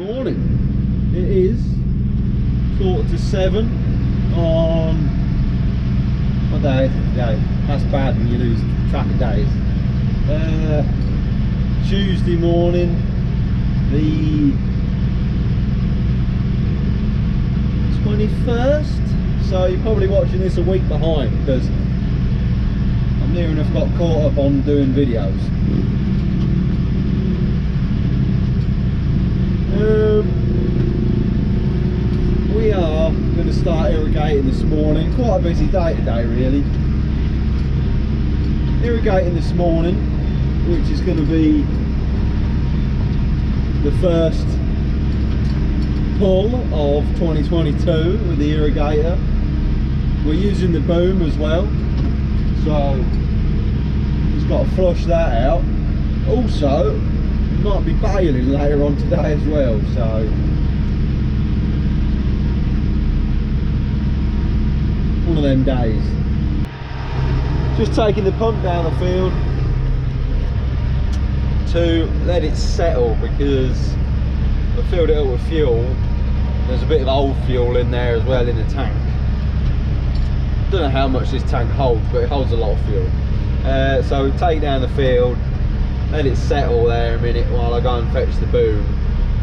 Morning. It is 6:45 on what day is it today? That's bad when you lose track of days. Tuesday morning, the 21st. So you're probably watching this a week behind because I'm near enough got caught up on doing videos. We are going to start irrigating this morning. Quite a busy day today really. Irrigating this morning, which is going to be the first pull of 2022 with the irrigator. We're using the boom as well, so just got to flush that out. Also, might be baling later on today as well, so one of them days. Just taking the pump down the field to let it settle because I filled it up with fuel. There's a bit of old fuel in there as well in the tank. Don't know how much this tank holds, but it holds a lot of fuel. So take down the field, let it settle there a minute while I go and fetch the boom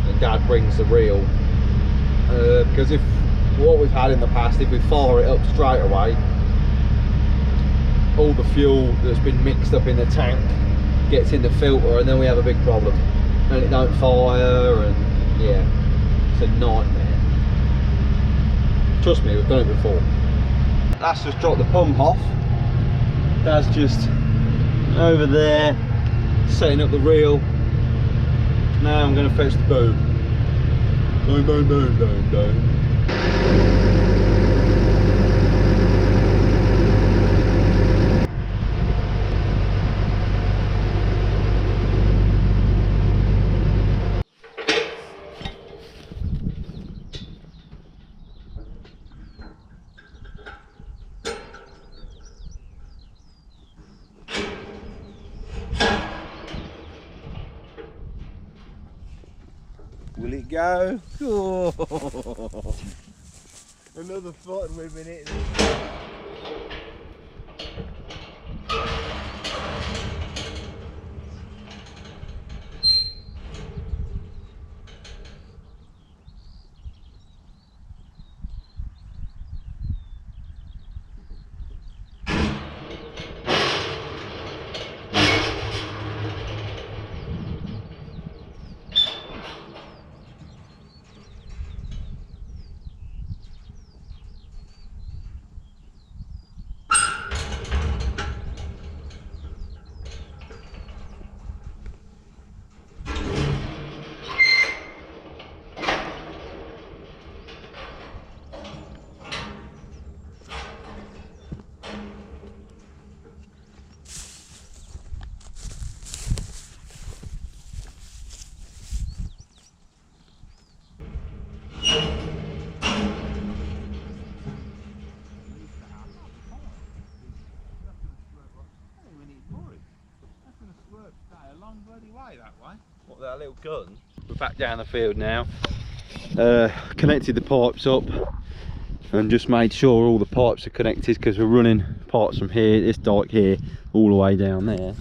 and Dad brings the reel. Because if what we've had in the past, if we fire it up straight away, all the fuel that's been mixed up in the tank gets in the filter and then we have a big problem. And it don't fire and yeah, it's a nightmare. Trust me, we've done it before. That's just dropped the pump off. That's just over there setting up the reel. Now I'm going to fetch the boom. Boom, boom, boom, boom, boom. Will it go? Oh. Another fun we've been hitting. That way. What, that little gun? We're back down the field now. Connected the pipes up and just made sure all the pipes are connected because we're running parts from here, this dike here, all the way down there.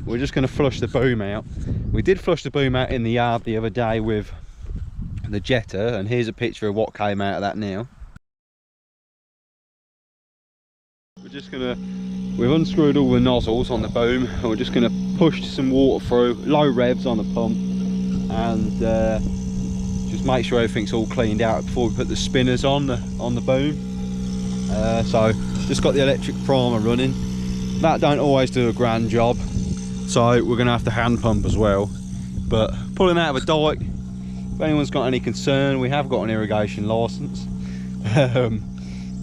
We're just going to flush the boom out. We did flush the boom out in the yard the other day with the jetter, and here's a picture of what came out of that now. We're just going to, we've unscrewed all the nozzles on the boom and we're just going to push some water through, low revs on the pump, and just make sure everything's all cleaned out before we put the spinners on the boom. So just got the electric primer running. That don't always do a grand job, so we're going to have to hand pump as well. But pulling out of a dike, if anyone's got any concern, we have got an irrigation license.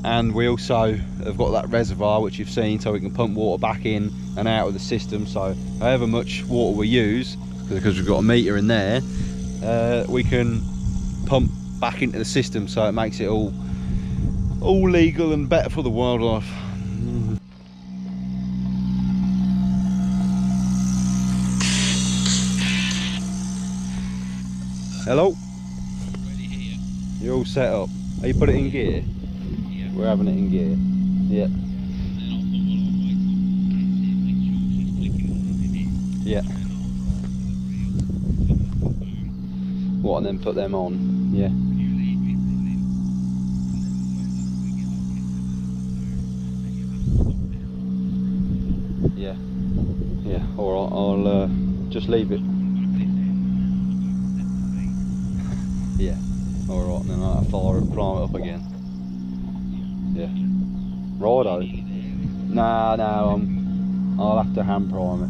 And we also have got that reservoir which you've seen, so we can pump water back in and out of the system. So however much water we use, because we've got a meter in there, we can pump back into the system, so it makes it all legal and better for the wildlife. Hello? Ready here. You're all set up. Are you put it in gear? Yeah. We're having it in gear. Yeah. And then I'll put one on my top, make sure she's flicking on it. Yeah. And then I'll drive to the reel, come up the boom. What, and then put them on? Yeah. You leave it running, and then when we get off into the boom, then you have to stop it. Yeah. Yeah. Alright, I'll just leave it. Yeah. Alright, and then I'll fire it, prime it up again. Yeah. Righto. Nah, I'll have to hand prime it.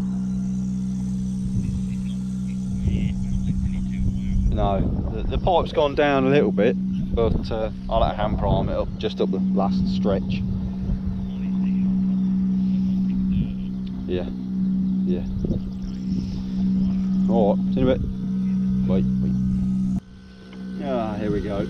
No, the pipe's gone down a little bit, but I'll let hand prime it up, just up the last stretch. Yeah, yeah. Alright, see you in a bit. Wait. Ah, here we go.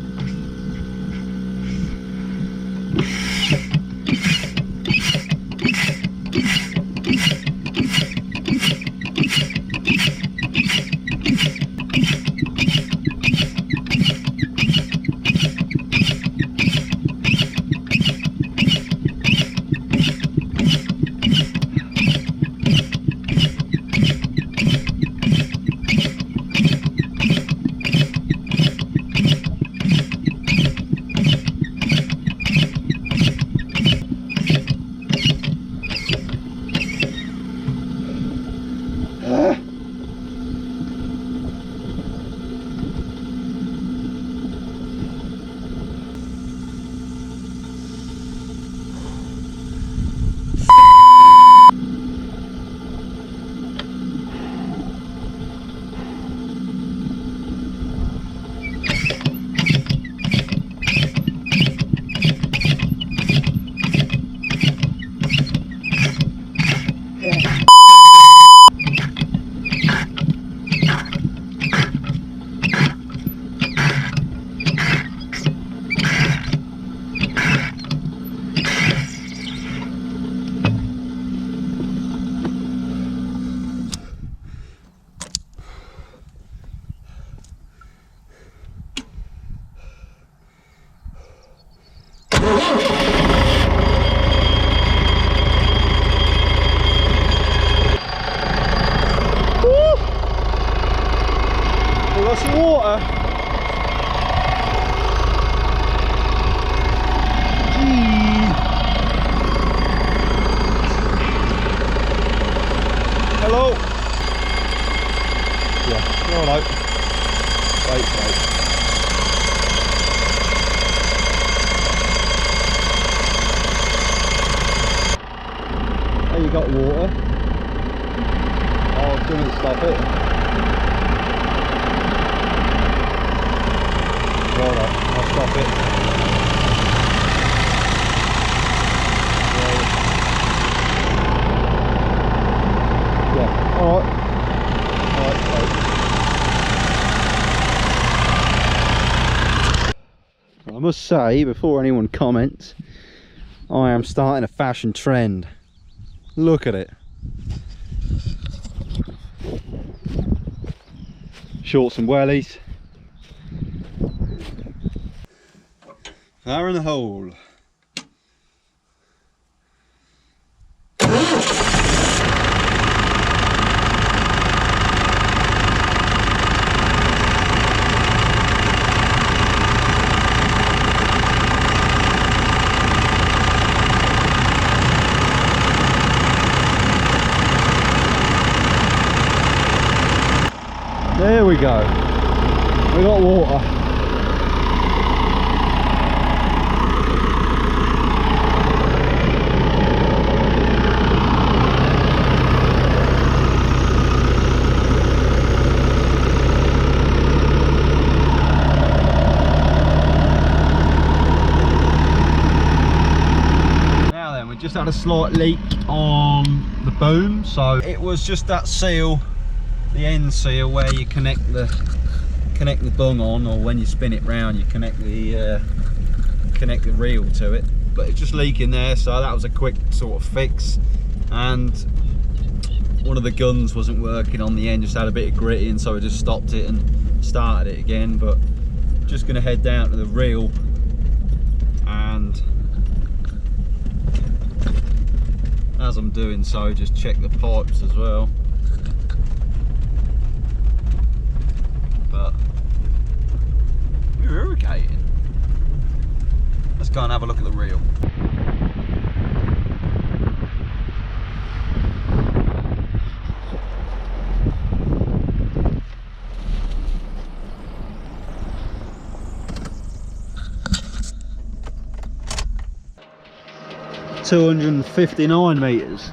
We've got some water. Gee. Hello. Yeah, all right. Wait. There you got water. Oh, couldn't stop it. I'll stop it. Yeah, alright. I must say, before anyone comments, I am starting a fashion trend. Look at it. Shorts and wellies. Fire in the hole. There we go. We got water. Just had a slight leak on the boom, so it was just that seal, the end seal, where you connect the bung on, or when you spin it round you connect the reel to it. But it's just leaking there, so that was a quick sort of fix. And one of the guns wasn't working on the end, just had a bit of gritting, so I just stopped it and started it again, but just going to head down to the reel and as I'm doing so, just check the pipes as well. But we're irrigating. Let's go and have a look at the reel. $259 meters.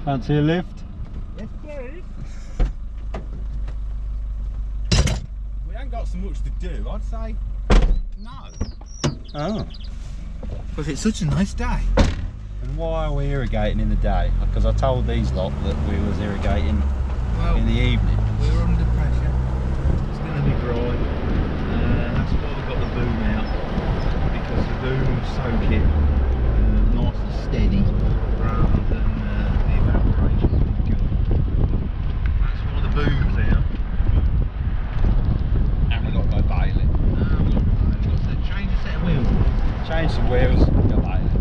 Fancy a lift? Yes, please. We ain't got so much to do. I'd say no. Oh. Because it's such a nice day. And why are we irrigating in the day? Because I told these lot that we was irrigating in the evening. We're under pressure. It's going to be dry. That's why we've got the boom out. Because the boom will soak it nice and steady rather than the evaporation will go. That's why the boom's out. And we've got to go baling. We've got to change a set of wheels. Change some wheels, go baling.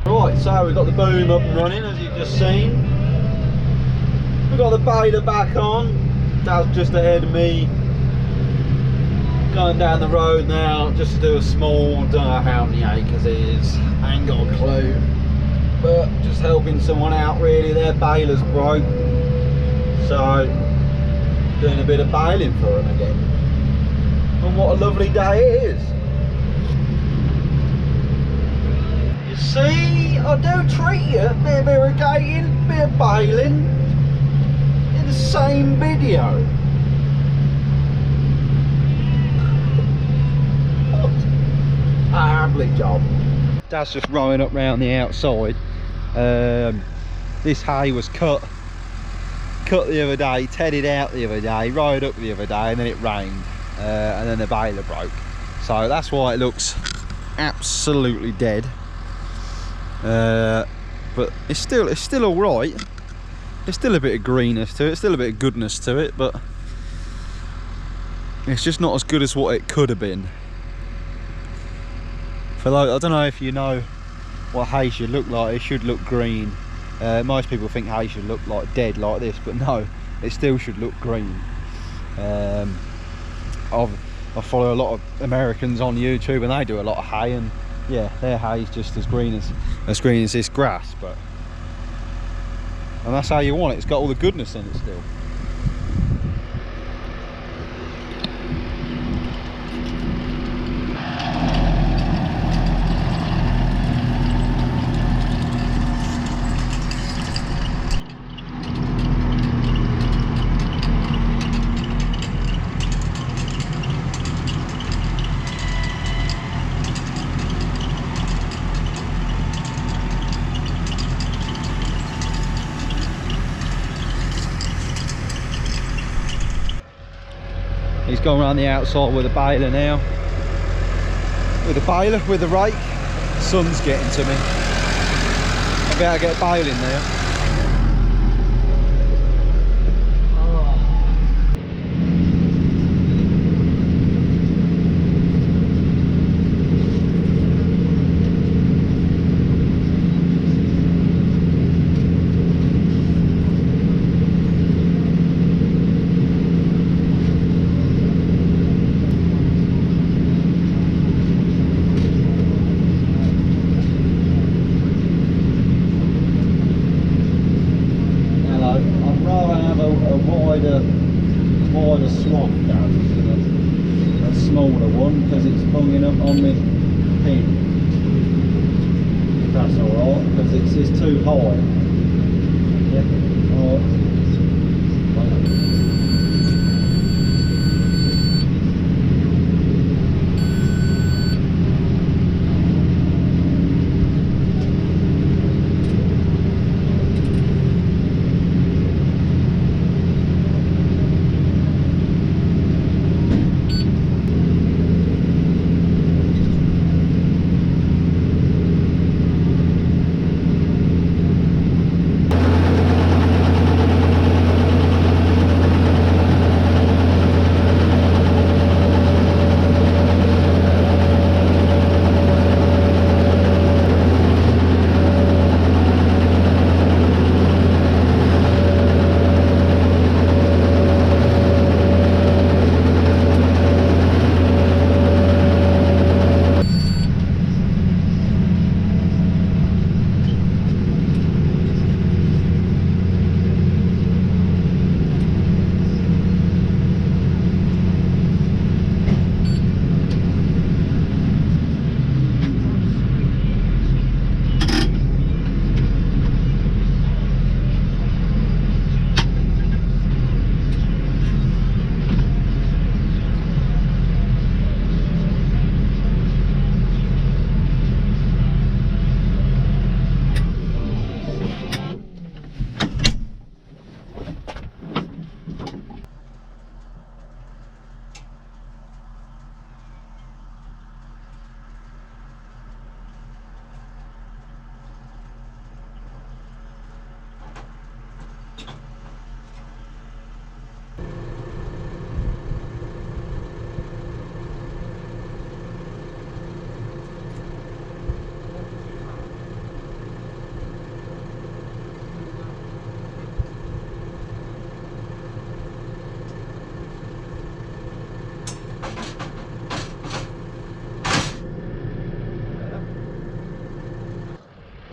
Right, so we've got the boom up and running as you've just seen. We've got the baler back on. Dad's just ahead of me. Going down the road now just to do a small, don't know how many acres it is, ain't got a clue. But just helping someone out really, their baler's broke. So, doing a bit of baling for them again. And what a lovely day it is. You see, I do treat you, a bit of irrigating, a bit of baling, in the same video. Lovely job. Dad's just rowing up round the outside. This hay was cut the other day, tedded out the other day, rode up the other day, and then it rained, and then the baler broke. So that's why it looks absolutely dead. But it's still all right. There's still a bit of greenness to it, still a bit of goodness to it, but it's just not as good as what it could have been. For like, I don't know if you know what hay should look like. It should look green. Most people think hay should look like dead like this, but no, it still should look green. I follow a lot of Americans on YouTube and they do a lot of hay, and yeah, their hay is just as green as this grass, and that's how you want it. It's got all the goodness in it still. He's going around the outside with a baler now. With the rake. The sun's getting to me. I better get baling now. Wider slot down to a smaller one because it's hanging up on me pin. If that's alright, because it's too high. Yeah. Alright.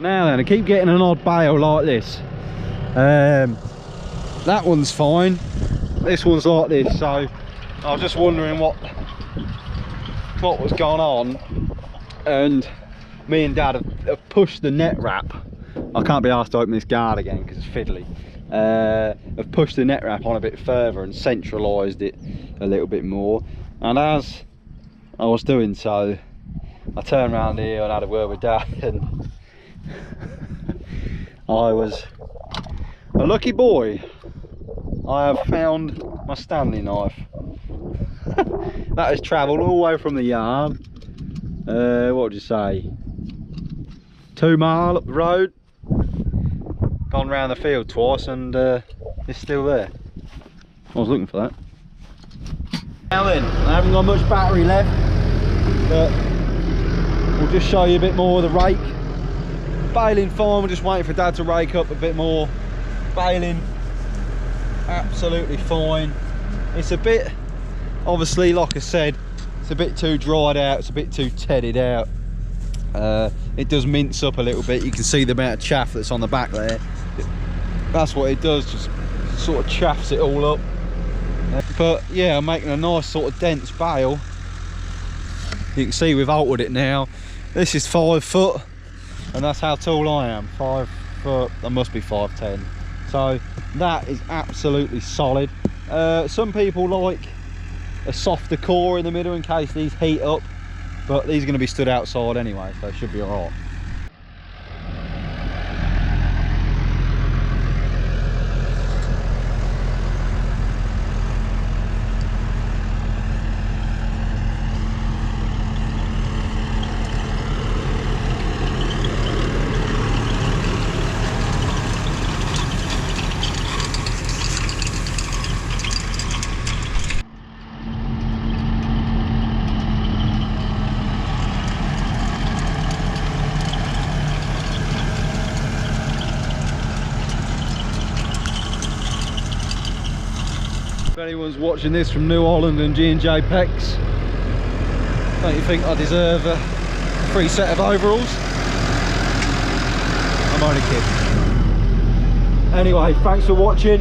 Now then, I keep getting an odd bale like this. That one's fine. This one's like this, so I was just wondering what was going on. And me and Dad have pushed the net wrap. I can't be asked to open this guard again because it's fiddly. I've pushed the net wrap on a bit further and centralised it a little bit more. And as I was doing so, I turned around here and had a word with Dad, and I was a lucky boy. I have found my Stanley knife. That has travelled all the way from the yard. What would you say? 2 mile up the road. Gone round the field twice, and it's still there. I was looking for that. Now then, I haven't got much battery left, but we'll just show you a bit more of the rake. Baling fine, we're just waiting for Dad to rake up a bit more. Baling absolutely fine. It's a bit, obviously, like I said, it's a bit too dried out, it's a bit too tedded out. It does mince up a little bit. You can see the amount of chaff that's on the back there. That's what it does, just sort of chaffs it all up. But yeah, I'm making a nice sort of dense bale. You can see we've altered it now. This is 5 foot, and that's how tall I am. 5 foot, I must be 5'10". So that is absolutely solid. Some people like a softer core in the middle in case these heat up, but these are going to be stood outside anyway, so it should be alright. If anyone's watching this from New Holland and G&J Pecs, don't you think I deserve a free set of overalls? I'm only kidding. Anyway, thanks for watching.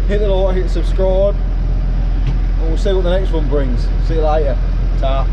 Hit the like, hit subscribe, and we'll see what the next one brings. See you later. Ta.